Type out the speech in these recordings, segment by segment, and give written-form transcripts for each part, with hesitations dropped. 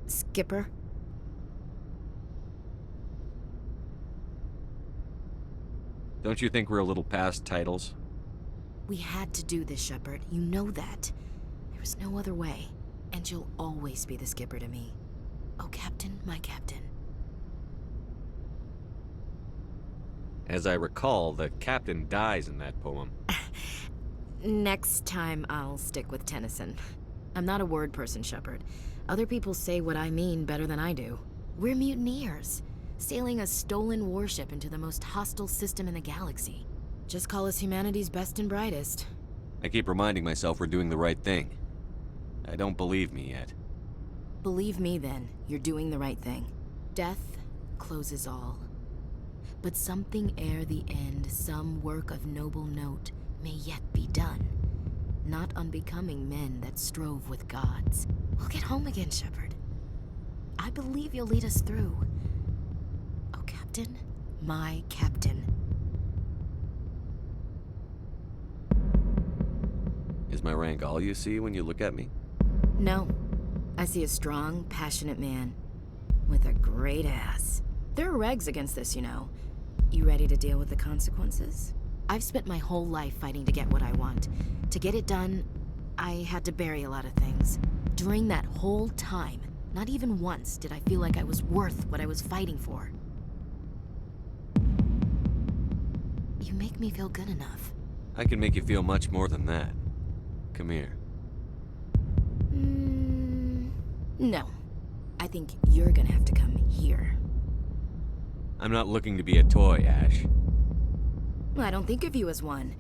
Skipper? Don't you think we're a little past titles? We had to do this, Shepard. You know that. There was no other way. And you'll always be the skipper to me. Oh, Captain, my captain. As I recall, the captain dies in that poem. Next time, I'll stick with Tennyson. I'm not a word person, Shepard. Other people say what I mean better than I do. We're mutineers, sailing a stolen warship into the most hostile system in the galaxy. Just call us humanity's best and brightest. I keep reminding myself we're doing the right thing. I don't believe me yet. Believe me then, you're doing the right thing. Death closes all. But something ere the end, some work of noble note, may yet be done. Not unbecoming men that strove with gods. We'll get home again, Shepard. I believe you'll lead us through. Oh, Captain, my captain. Is my rank all you see when you look at me? No. I see a strong, passionate man. With a great ass. There are regs against this, you know. You ready to deal with the consequences? I've spent my whole life fighting to get what I want. To get it done, I had to bury a lot of things. During that whole time, not even once did I feel like I was worth what I was fighting for. You make me feel good enough. I can make you feel much more than that. Come here. No. I think you're gonna have to come here. I'm not looking to be a toy, Ash. I don't think of you as one,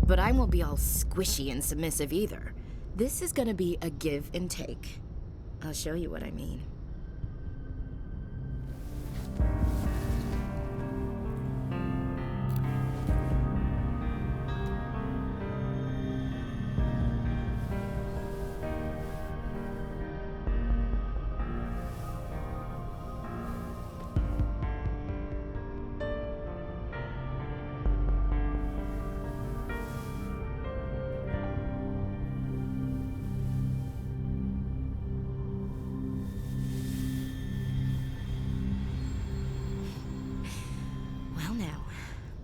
but I won't be all squishy and submissive either. This is gonna be a give and take. I'll show you what I mean.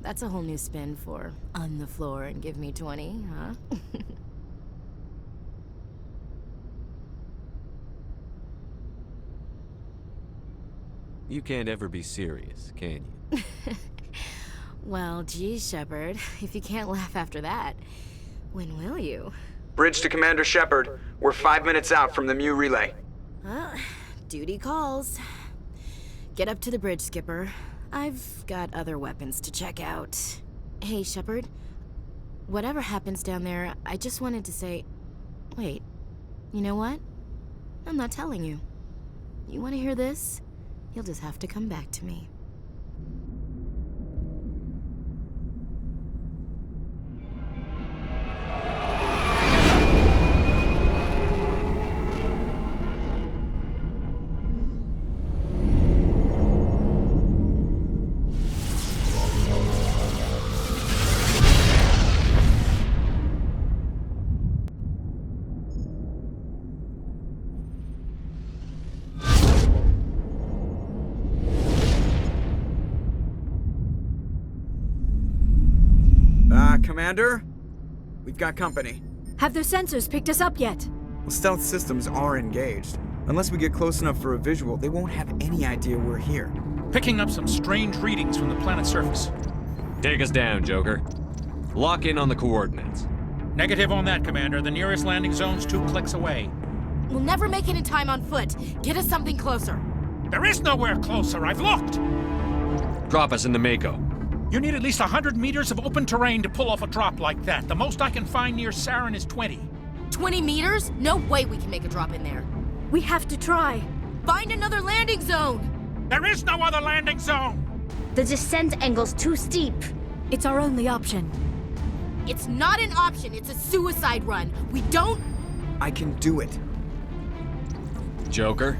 That's a whole new spin for on the floor and give me 20, huh? You can't ever be serious, can you? Well, geez, Shepard, if you can't laugh after that, when will you? Bridge to Commander Shepard. We're 5 minutes out from the Mu relay. Duty calls. Get up to the bridge, Skipper. I've got other weapons to check out. Hey, Shepard. Whatever happens down there, I just wanted to say... Wait, you know what? I'm not telling you. You want to hear this? You'll just have to come back to me. Commander? We've got company. Have their sensors picked us up yet? Well, stealth systems are engaged. Unless we get close enough for a visual, they won't have any idea we're here. Picking up some strange readings from the planet's surface. Take us down, Joker. Lock in on the coordinates. Negative on that, Commander. The nearest landing zone's 2 clicks away. We'll never make it in time on foot. Get us something closer. There is nowhere closer. I've looked. Drop us into Mako. You need at least 100 meters of open terrain to pull off a drop like that. The most I can find near Saren is 20. 20 meters? No way we can make a drop in there. We have to try. Find another landing zone! There is no other landing zone! The descent angle's too steep. It's our only option. It's not an option, it's a suicide run. We don't... I can do it. Joker,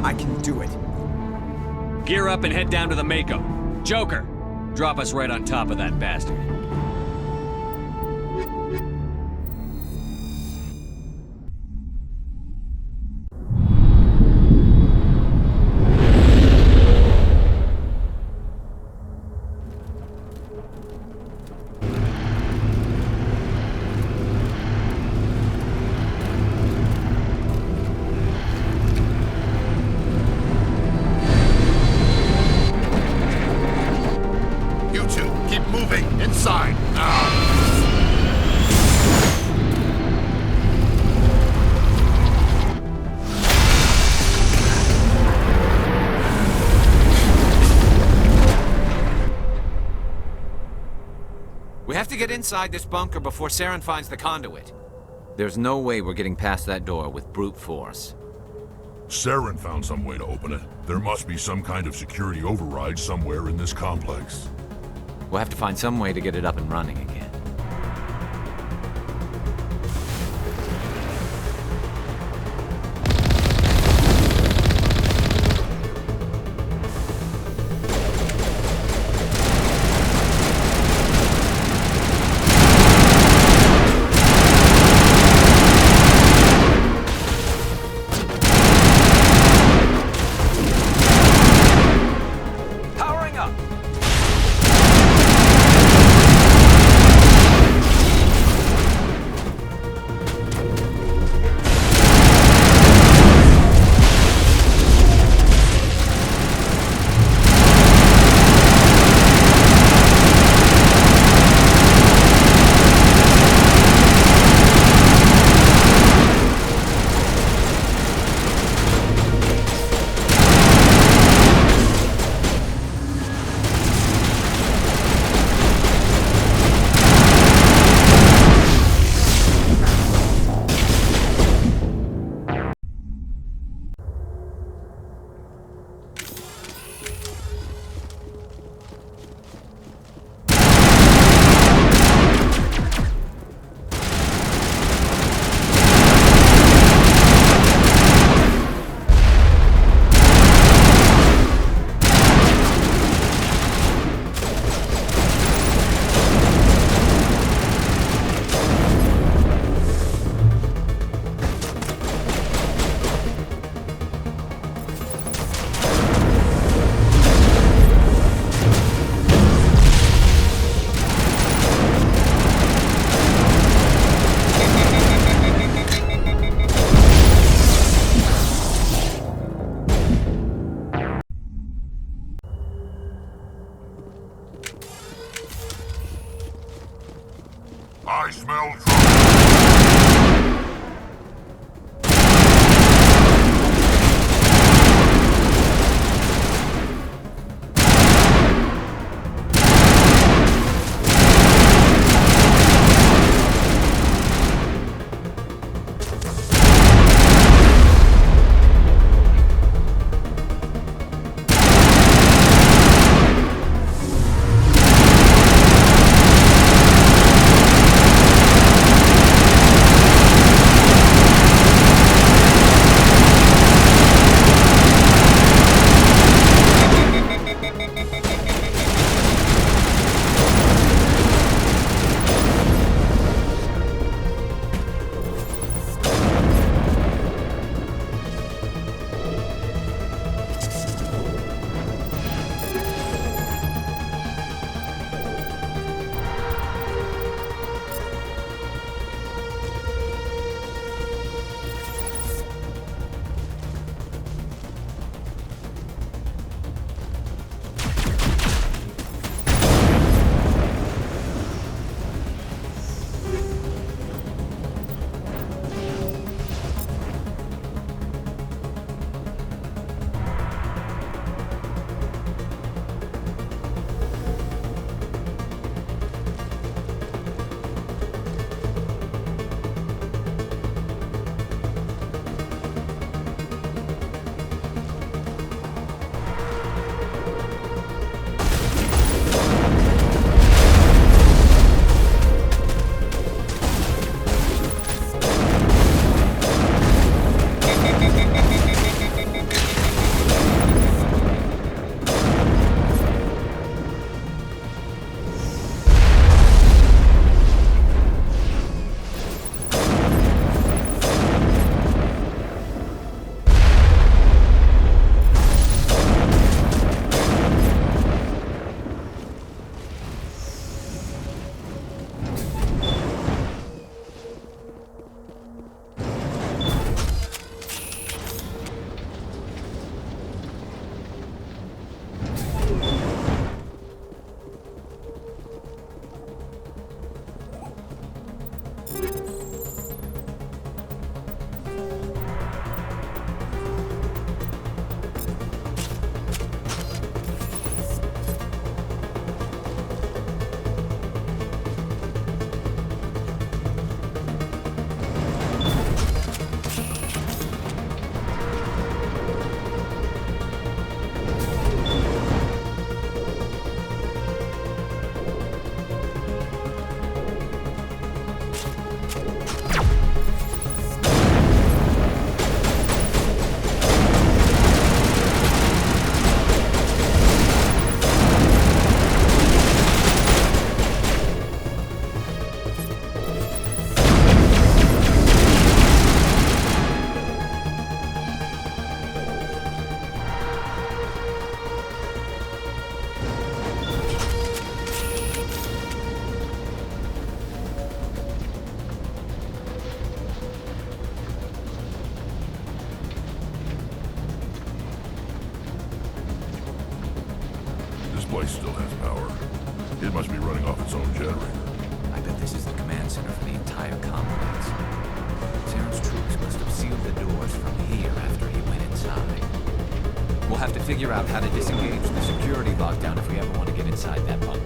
I can do it. gear up and head down to the Mako. Joker, drop us right on top of that bastard. You two, keep moving. Inside, now. We have to get inside this bunker before Saren finds the conduit. There's no way we're getting past that door with brute force. Saren found some way to open it. There must be some kind of security override somewhere in this complex. We'll have to find some way to get it up and running again. Powering up! I smell trouble. This place still has power. It must be running off its own generator. I bet this is the command center for the entire complex. Saren's troops must have sealed the doors from here after he went inside. We'll have to figure out how to disengage the security lockdown if we ever want to get inside that bunker.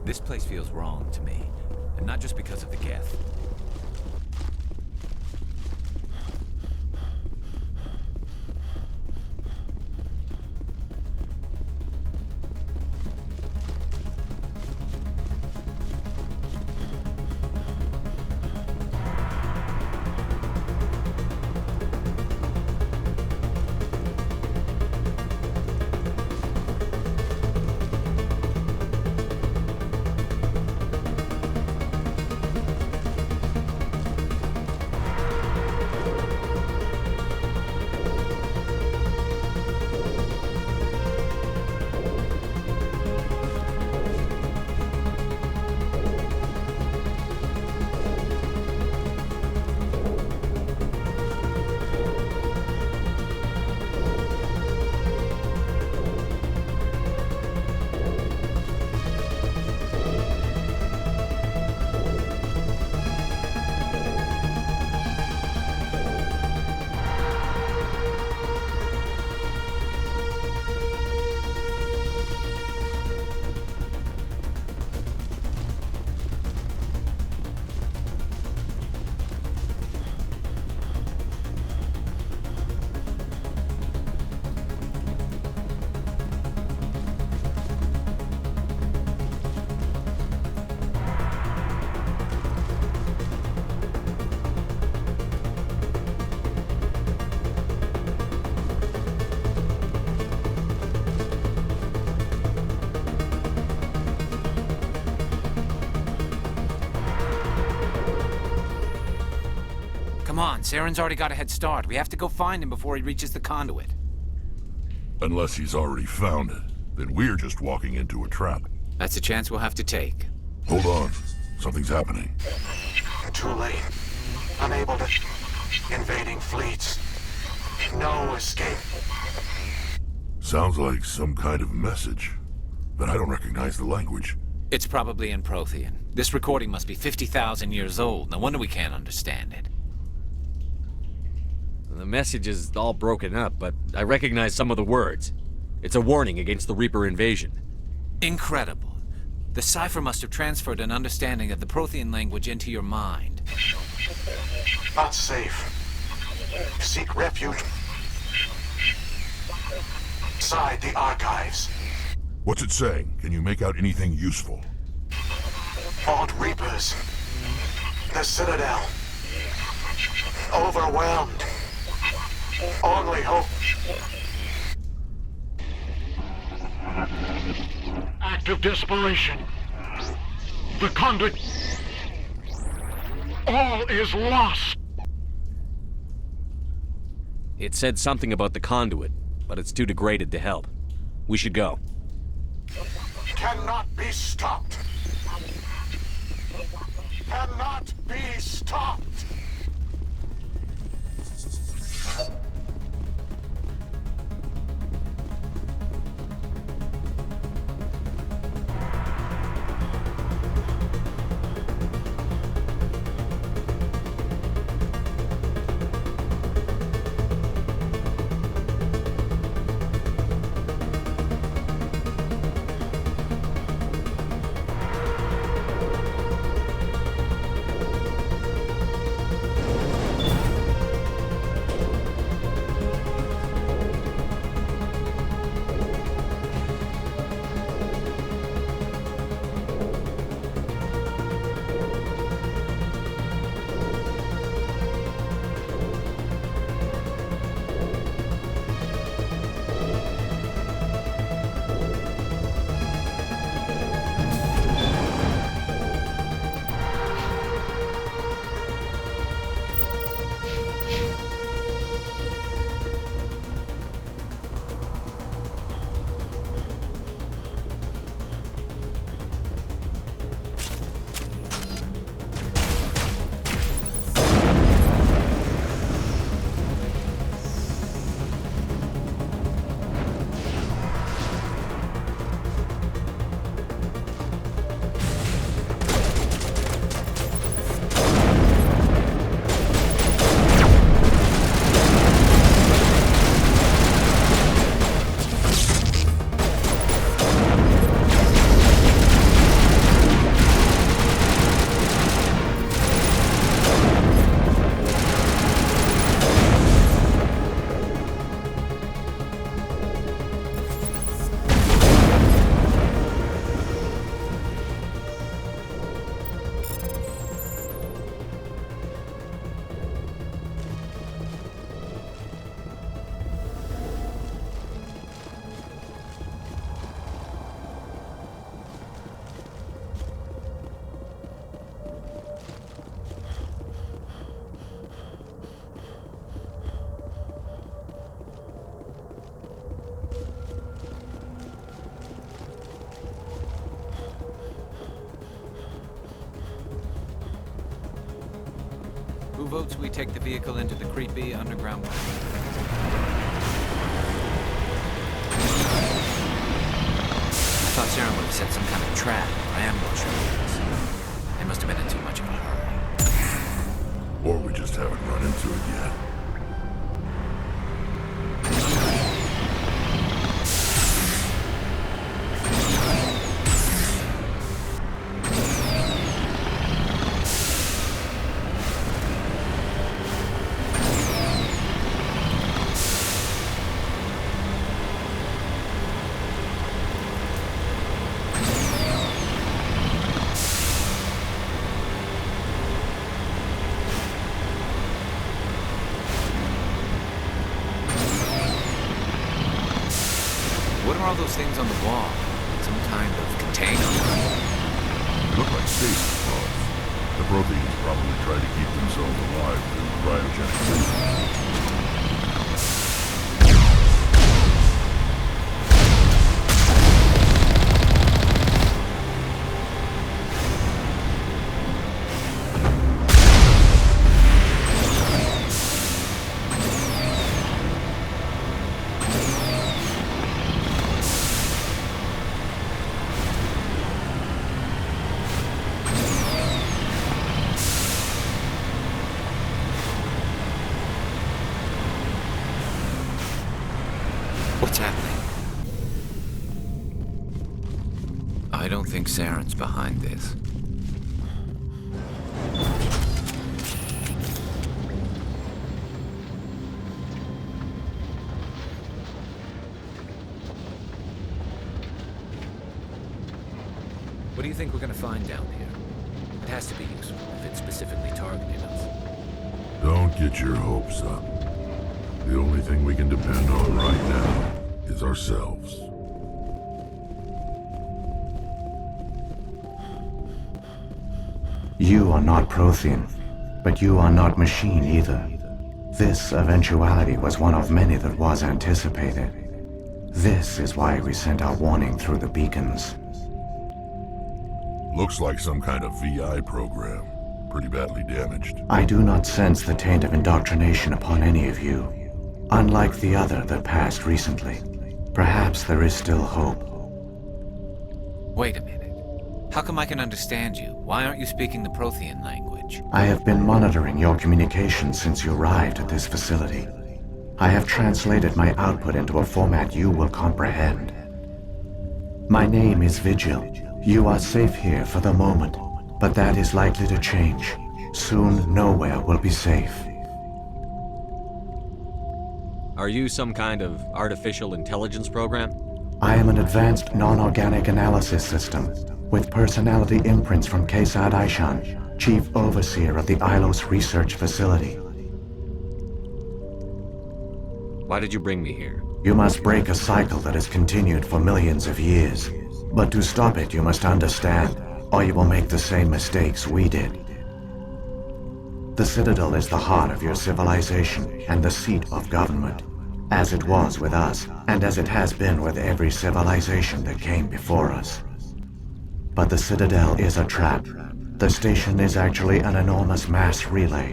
This place feels wrong to me, and not just because of the Geth. Come on, Saren's already got a head start. We have to go find him before he reaches the conduit. Unless he's already found it, then we're just walking into a trap. That's a chance we'll have to take. Hold on. Something's happening. Too late. Unable to... Invading fleets. No escape. Sounds like some kind of message, but I don't recognize the language. It's probably in Prothean. This recording must be 50,000 years old. No wonder we can't understand it. The message is all broken up, but I recognize some of the words. It's a warning against the Reaper invasion. Incredible. The cipher must have transferred an understanding of the Prothean language into your mind. Not safe. Seek refuge. Inside the archives. What's it saying? Can you make out anything useful? Vault Reapers. The Citadel. Overwhelmed. Only hope. Act of desperation. The conduit. All is lost. It said something about the conduit, but it's too degraded to help. We should go. Cannot be stopped. Cannot be stopped. Who votes we take the vehicle into the creepy underground? I thought Saren would have set some kind of trap or ambush. They must have been in too much of a hurry. Or we just haven't run into it yet. What are all those things on the wall? Some kind of container? They look like stasis pods. The Protheans probably try to keep themselves alive through cryogenic systems. What's happening? I don't think Saren's behind this. What do you think we're gonna find down here? It has to be useful if it's specifically targeted us. Don't get your hopes up. The only thing we can depend on right now is ourselves. You are not Prothean, but you are not machine either. This eventuality was one of many that was anticipated. This is why we sent our warning through the beacons. Looks like some kind of VI program. Pretty badly damaged. I do not sense the taint of indoctrination upon any of you. Unlike the other that passed recently. Perhaps there is still hope. Wait a minute. How come I can understand you? Why aren't you speaking the Prothean language? I have been monitoring your communications since you arrived at this facility. I have translated my output into a format you will comprehend. My name is Vigil. You are safe here for the moment, but that is likely to change. Soon, nowhere will be safe. Are you some kind of artificial intelligence program? I am an advanced non-organic analysis system, with personality imprints from Kesad Aishan, Chief Overseer of the Ilos Research Facility. Why did you bring me here? You must break a cycle that has continued for millions of years. But to stop it, you must understand, or you will make the same mistakes we did. The Citadel is the heart of your civilization and the seat of government, as it was with us, and as it has been with every civilization that came before us. But the Citadel is a trap. The station is actually an enormous mass relay,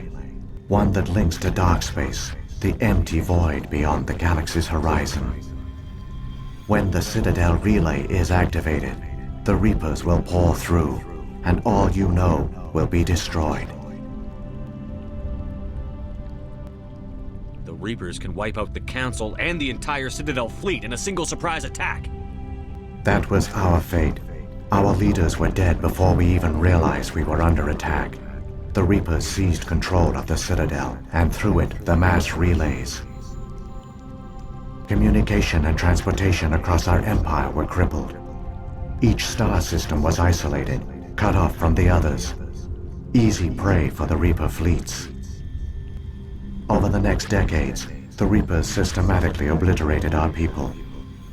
one that links to dark space, the empty void beyond the galaxy's horizon. When the Citadel relay is activated, the Reapers will pour through, and all you know will be destroyed. The Reapers can wipe out the Council and the entire Citadel fleet in a single surprise attack. That was our fate. Our leaders were dead before we even realized we were under attack. The Reapers seized control of the Citadel, and through it, the mass relays. Communication and transportation across our empire were crippled. Each star system was isolated, cut off from the others. Easy prey for the Reaper fleets. Over the next decades, the Reapers systematically obliterated our people.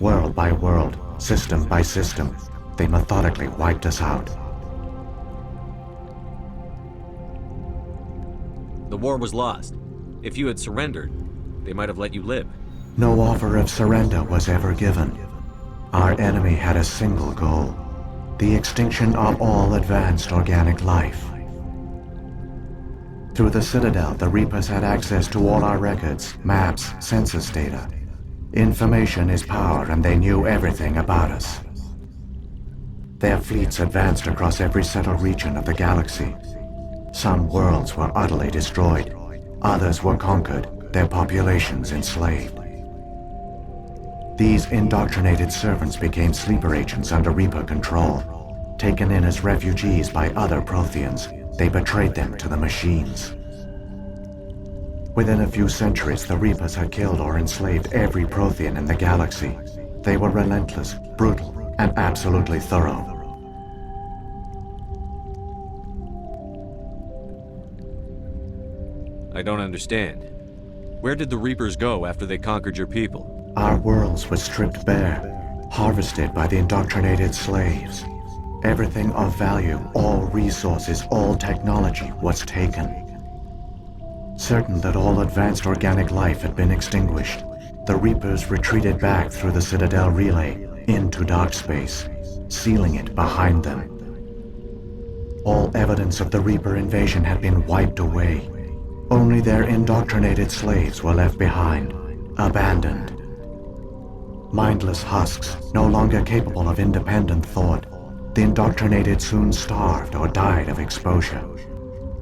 World by world, system by system, they methodically wiped us out. The war was lost. If you had surrendered, they might have let you live. No offer of surrender was ever given. Our enemy had a single goal: the extinction of all advanced organic life. Through the Citadel, the Reapers had access to all our records, maps, census data. Information is power, and they knew everything about us. Their fleets advanced across every settled region of the galaxy. Some worlds were utterly destroyed. Others were conquered, their populations enslaved. These indoctrinated servants became sleeper agents under Reaper control. Taken in as refugees by other Protheans, they betrayed them to the machines. Within a few centuries, the Reapers had killed or enslaved every Prothean in the galaxy. They were relentless, brutal, and absolutely thorough. I don't understand. Where did the Reapers go after they conquered your people? Our worlds were stripped bare, harvested by the indoctrinated slaves. Everything of value, all resources, all technology was taken. Certain that all advanced organic life had been extinguished, the Reapers retreated back through the Citadel relay into dark space, sealing it behind them. All evidence of the Reaper invasion had been wiped away. Only their indoctrinated slaves were left behind, abandoned. Mindless husks, no longer capable of independent thought, the indoctrinated soon starved or died of exposure.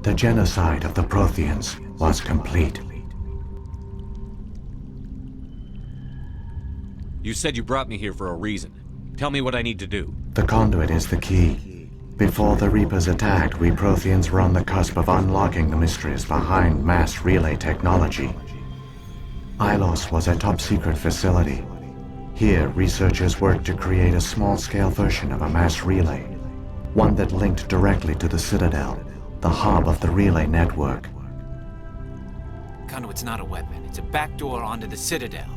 The genocide of the Protheans was complete. You said you brought me here for a reason. Tell me what I need to do. The conduit is the key. Before the Reapers attacked, we Protheans were on the cusp of unlocking the mysteries behind mass relay technology. Ilos was a top-secret facility. Here, researchers worked to create a small-scale version of a mass relay, one that linked directly to the Citadel, the hub of the relay network. Conduit's not a weapon. It's a backdoor onto the Citadel.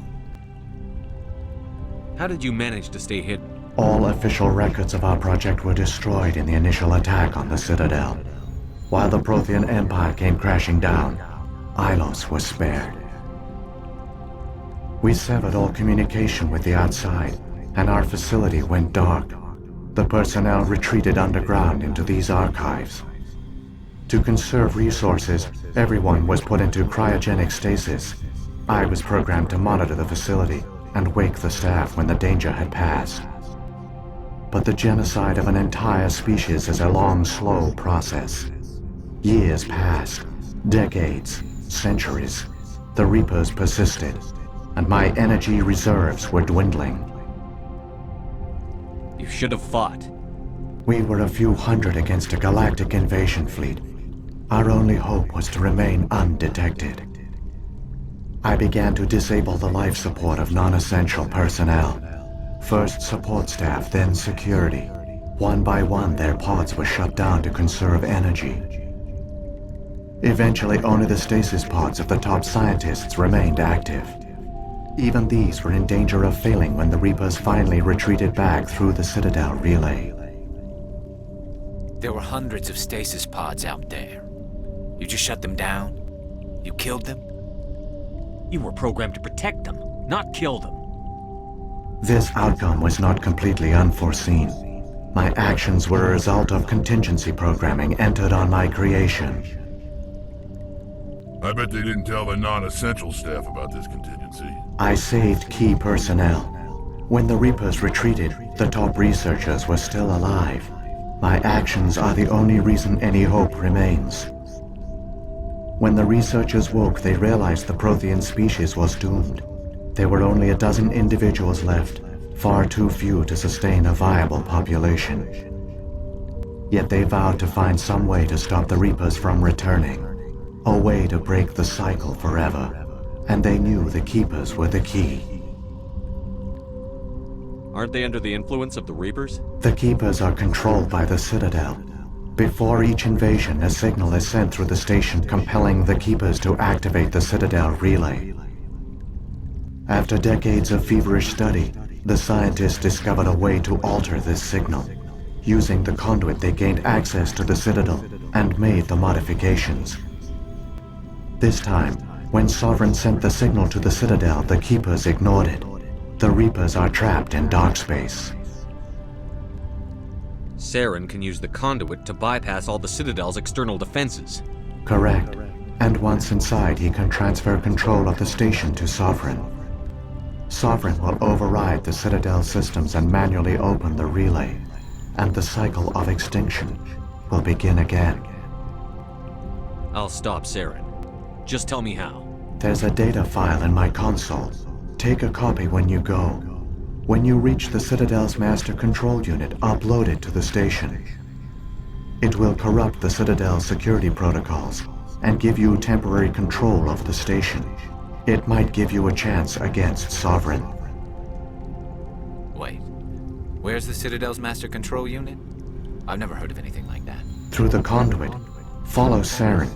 How did you manage to stay hidden? All official records of our project were destroyed in the initial attack on the Citadel. While the Prothean Empire came crashing down, Ilos was spared. We severed all communication with the outside, and our facility went dark. The personnel retreated underground into these archives. To conserve resources, everyone was put into cryogenic stasis. I was programmed to monitor the facility and wake the staff when the danger had passed. But the genocide of an entire species is a long, slow process. Years passed, decades, centuries. The Reapers persisted, and my energy reserves were dwindling. You should have fought. We were a few hundred against a galactic invasion fleet. Our only hope was to remain undetected. I began to disable the life support of non-essential personnel. First support staff, then security. One by one, their pods were shut down to conserve energy. Eventually, only the stasis pods of the top scientists remained active. Even these were in danger of failing when the Reapers finally retreated back through the Citadel relay. There were hundreds of stasis pods out there. You just shut them down? You killed them? You were programmed to protect them, not kill them. This outcome was not completely unforeseen. My actions were a result of contingency programming entered on my creation. I bet they didn't tell the non-essential staff about this contingency. I saved key personnel. When the Reapers retreated, the top researchers were still alive. My actions are the only reason any hope remains. When the researchers woke, they realized the Prothean species was doomed. There were only a dozen individuals left, far too few to sustain a viable population. Yet they vowed to find some way to stop the Reapers from returning, a way to break the cycle forever, and they knew the Keepers were the key. Aren't they under the influence of the Reapers? The Keepers are controlled by the Citadel. Before each invasion, a signal is sent through the station compelling the Keepers to activate the Citadel relay. After decades of feverish study, the scientists discovered a way to alter this signal. Using the conduit, they gained access to the Citadel and made the modifications. This time, when Sovereign sent the signal to the Citadel, the Keepers ignored it. The Reapers are trapped in dark space. Saren can use the conduit to bypass all the Citadel's external defenses. Correct. And once inside, he can transfer control of the station to Sovereign. Sovereign will override the Citadel systems and manually open the relay, and the cycle of extinction will begin again. I'll stop Saren. Just tell me how. There's a data file in my console. Take a copy when you go. When you reach the Citadel's master control unit, upload it to the station. It will corrupt the Citadel's security protocols and give you temporary control of the station. It might give you a chance against Sovereign. Wait. Where's the Citadel's master control unit? I've never heard of anything like that. Through the conduit, follow Saren.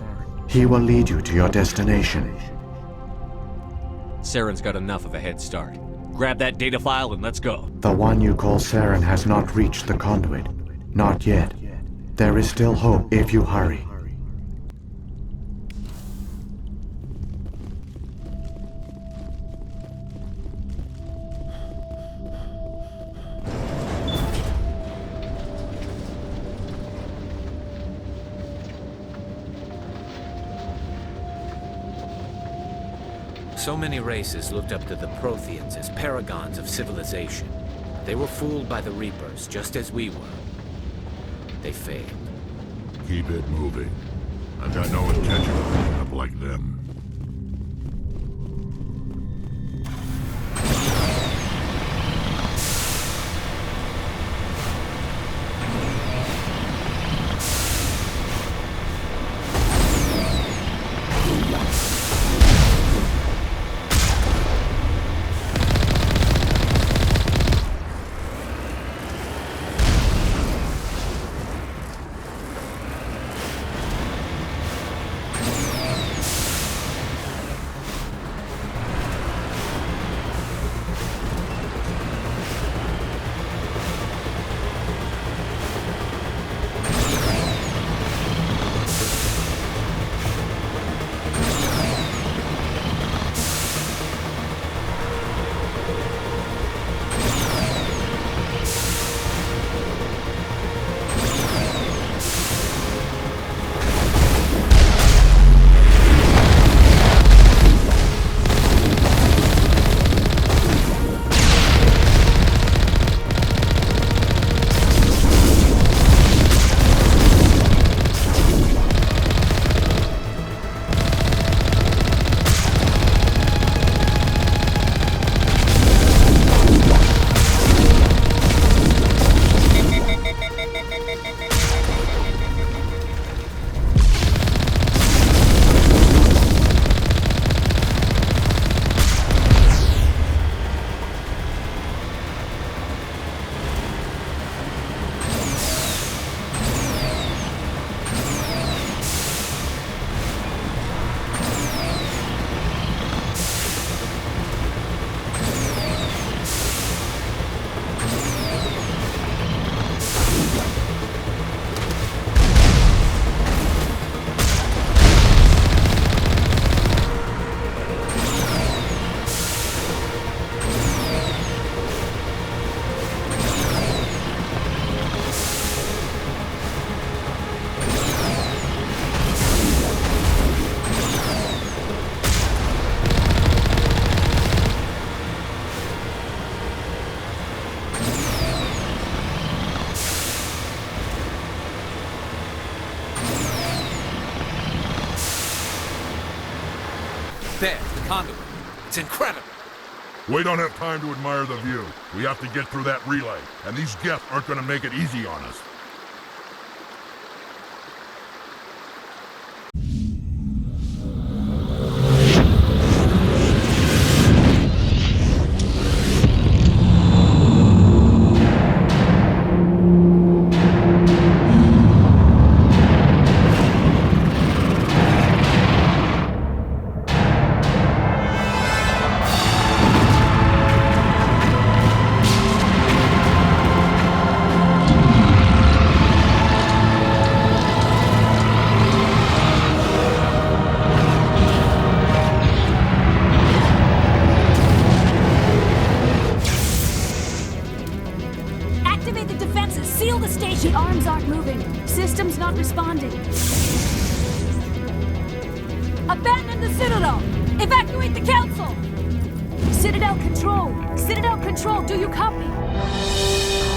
He will lead you to your destination. Saren's got enough of a head start. Grab that data file and let's go. The one you call Saren has not reached the conduit. Not yet. There is still hope if you hurry. So many races looked up to the Protheans as paragons of civilization. They were fooled by the Reapers, just as we were. They failed. Keep it moving. I've got no intention of ending up like them. There, the conduit. It's incredible. We don't have time to admire the view. We have to get through that relay, and these Geth aren't gonna make it easy on us. Activate the defenses! Seal the station! The arms aren't moving. Systems not responding. Abandon the Citadel! Evacuate the Council! Citadel Control! Citadel Control, do you copy?